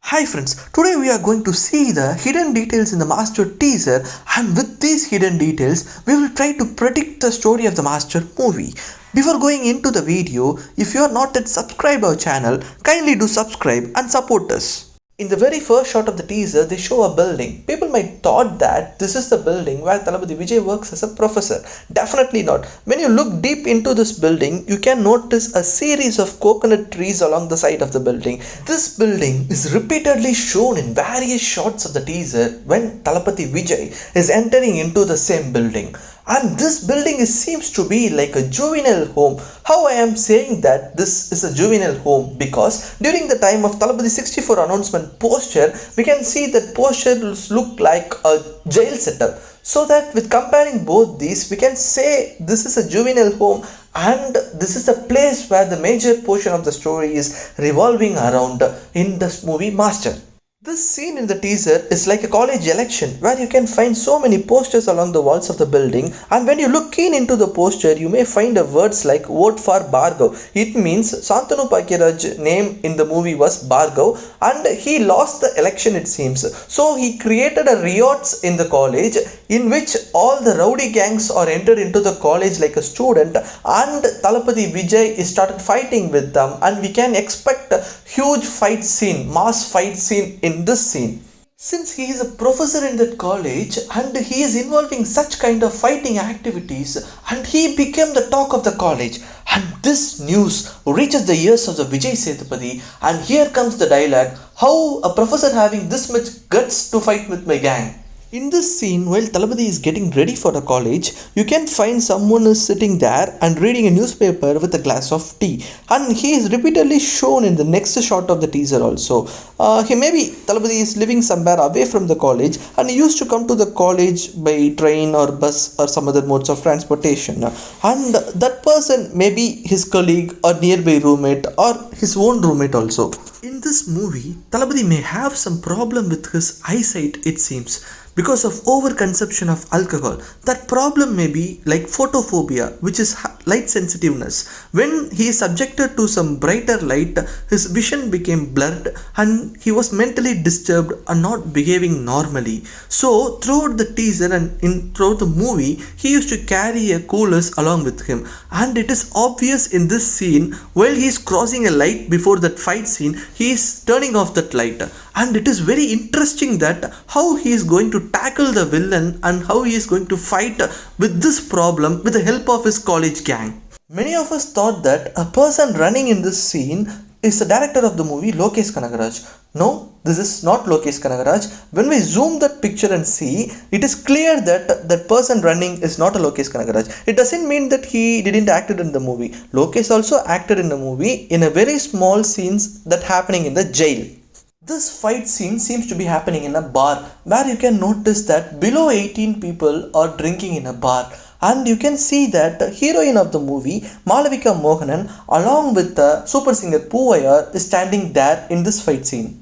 Hi friends, today we are going to see the hidden details in the master teaser, and with these hidden details we will try to predict the story of the master movie. Before going into the video, if you are not yet subscribed our channel, kindly do subscribe and support us. In the very first shot of the teaser, they show a building. People might thought that this is the building where Thalapathy Vijay works as a professor. Definitely not. When you look deep into this building, you can notice a series of coconut trees along the side of the building. This building is repeatedly shown in various shots of the teaser when Thalapathy Vijay is entering into the same building. And this building seems to be like a juvenile home. How I am saying that this is a juvenile home? Because during the time of Thalapathy 64 announcement poster, we can see that posters look like a jail setup. So that with comparing both these, we can say this is a juvenile home and this is a place where the major portion of the story is revolving around in this movie Master. This scene in the teaser is like a college election where you can find so many posters along the walls of the building, and when you look keen into the poster you may find words like vote for Bhargav. It means Shanthanu Bhagyaraj name in the movie was Bhargav and he lost the election it seems. So he created a riots in the college in which all the rowdy gangs are entered into the college like a student, and Thalapathy Vijay started fighting with them, and we can expect a huge fight scene, mass fight scene in this scene. Since he is a professor in that college and he is involving such kind of fighting activities, and he became the talk of the college, and this news reaches the ears of the Vijay Sethupathi, and here comes the dialogue, how a professor having this much guts to fight with my gang. In this scene, while Thalapathy is getting ready for the college, you can find someone is sitting there and reading a newspaper with a glass of tea. And he is repeatedly shown in the next shot of the teaser also. Thalapathy is living somewhere away from the college, and he used to come to the college by train or bus or some other modes of transportation. And that person may be his colleague or nearby roommate or his own roommate also. In this movie, Thalapathy may have some problem with his eyesight it seems, because of overconsumption of alcohol. That problem may be like photophobia, which is light sensitiveness. When he is subjected to some brighter light, his vision became blurred and he was mentally disturbed and not behaving normally. So throughout the teaser and throughout the movie, he used to carry a coolers along with him, and it is obvious in this scene while he is crossing a light before that fight scene, he is turning off that light, and it is very interesting that how he is going to tackle the villain and how he is going to fight with this problem with the help of his college gang. Many of us thought that a person running in this scene is the director of the movie, Lokesh Kanagaraj. No, this is not Lokesh Kanagaraj. When we zoom that picture and see, it is clear that that person running is not a Lokesh Kanagaraj. It doesn't mean that he didn't act in the movie. Lokesh also acted in the movie in a very small scenes that happening in the jail. This fight scene seems to be happening in a bar where you can notice that below 18 people are drinking in a bar, and you can see that the heroine of the movie, Malavika Mohanan, along with the super singer Poovayar, is standing there in this fight scene.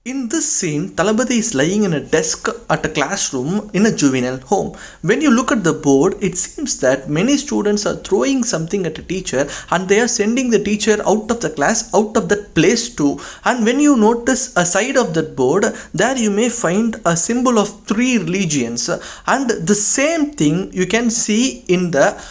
In this scene, Thalapathy is lying in a desk at a classroom in a juvenile home. When you look at the board, it seems that many students are throwing something at a teacher and they are sending the teacher out of the class, out of that place too. And when you notice a side of that board, there you may find a symbol of three religions. And the same thing you can see in the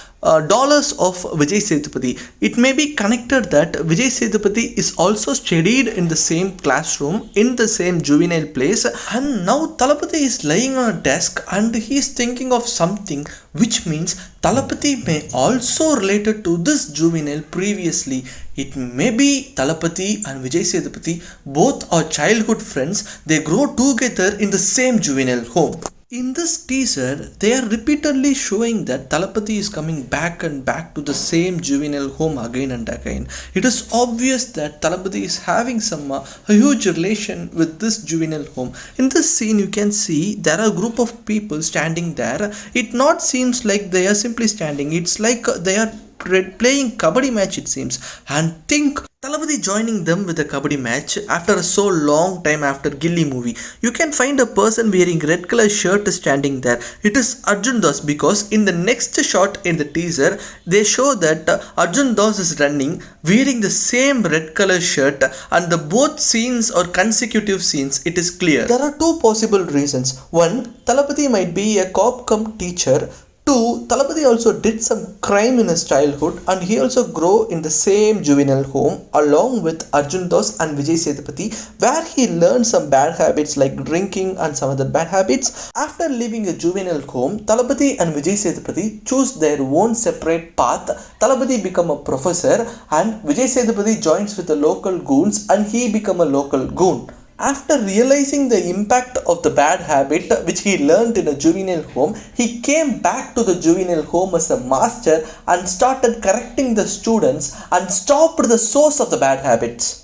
dollars of Vijay Sethupathi. It may be connected that Vijay Sethupathi is also studied in the same classroom, in the same juvenile place, and now Thalapathy is lying on a desk and he is thinking of something, which means Thalapathy may also related to this juvenile previously. It may be Thalapathy and Vijay Sethupathi both are childhood friends. They grow together in the same juvenile home. In this teaser, they are repeatedly showing that Thalapathy is coming back and back to the same juvenile home again and again. It is obvious that Thalapathy is having a huge relation with this juvenile home. In this scene, you can see there are a group of people standing there. It not seems like they are simply standing. It's like they are playing kabaddi match it seems. And think Thalapathy joining them with a kabaddi match after a so long time after Gilly movie. You can find a person wearing red color shirt standing there. It is Arjun Das, because in the next shot in the teaser they show that Arjun Das is running wearing the same red color shirt, and the both scenes are consecutive scenes. It is clear. There are two possible reasons. One, Thalapathy might be a cop cum teacher. Two, Thalapathy also did some crime in his childhood, and he also grew in the same juvenile home along with Arjun Das and Vijay Sethupathi, where he learned some bad habits like drinking and some other bad habits. After leaving a juvenile home, Thalapathy and Vijay Sethupathi choose their own separate path. Thalapathy become a professor and Vijay Sethupathi joins with the local goons and he become a local goon. After realizing the impact of the bad habit which he learned in a juvenile home, he came back to the juvenile home as a master and started correcting the students and stopped the source of the bad habits.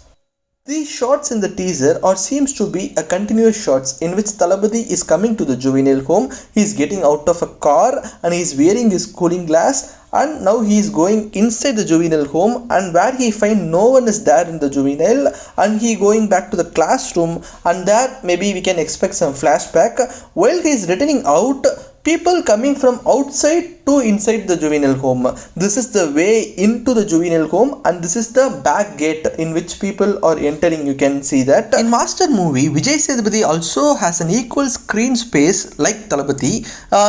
These shots in the teaser seems to be a continuous shots in which Thalapathy is coming to the juvenile home, he is getting out of a car and he is wearing his cooling glass, and now he is going inside the juvenile home, and where he find no one is there in the juvenile, and he going back to the classroom, and there maybe we can expect some flashback. While he is returning out, people coming from outside to inside the juvenile home. This is the way into the juvenile home, and this is the back gate in which people are entering. You can see that. In Master movie, Vijay Sethupathi also has an equal screen space like Thalapathy.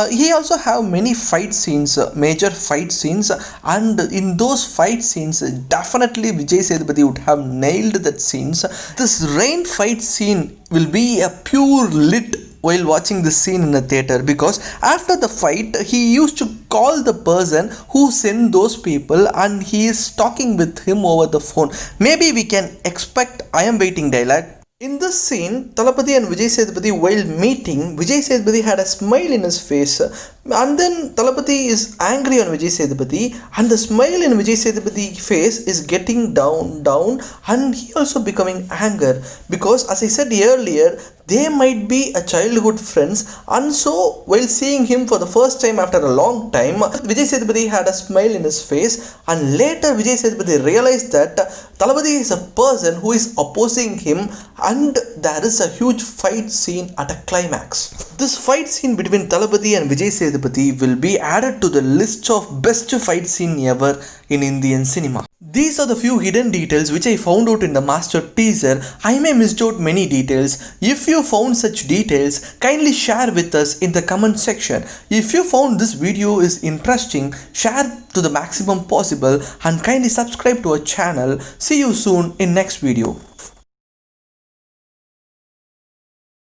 He also have many fight scenes, major fight scenes, and in those fight scenes, definitely Vijay Sethupathi would have nailed that scenes. This rain fight scene will be a pure lit while watching this scene in a theater, because after the fight he used to call the person who sent those people and he is talking with him over the phone. Maybe we can expect I am waiting dialogue. In this scene, Thalapathy and Vijay Sethupathi while meeting, Vijay Sethupathi had a smile in his face, and then Thalapathy is angry on Vijay Sethupathi, and the smile in Vijay Sethupath's face is getting down, and he also becoming anger, because as I said earlier, they might be a childhood friends, and so while seeing him for the first time after a long time, Vijay Sethupathi had a smile in his face, and later Vijay Sethupathi realized that Thalapathy is a person who is opposing him, and there is a huge fight scene at a climax. This fight scene between Thalapathy and Vijay Sethupathi will be added to the list of best fight scene ever in Indian cinema. These are the few hidden details which I found out in the master teaser. I may missed out many details. If you found such details, kindly share with us in the comment section. If you found this video is interesting, share to the maximum possible and kindly subscribe to our channel. See you soon in next video.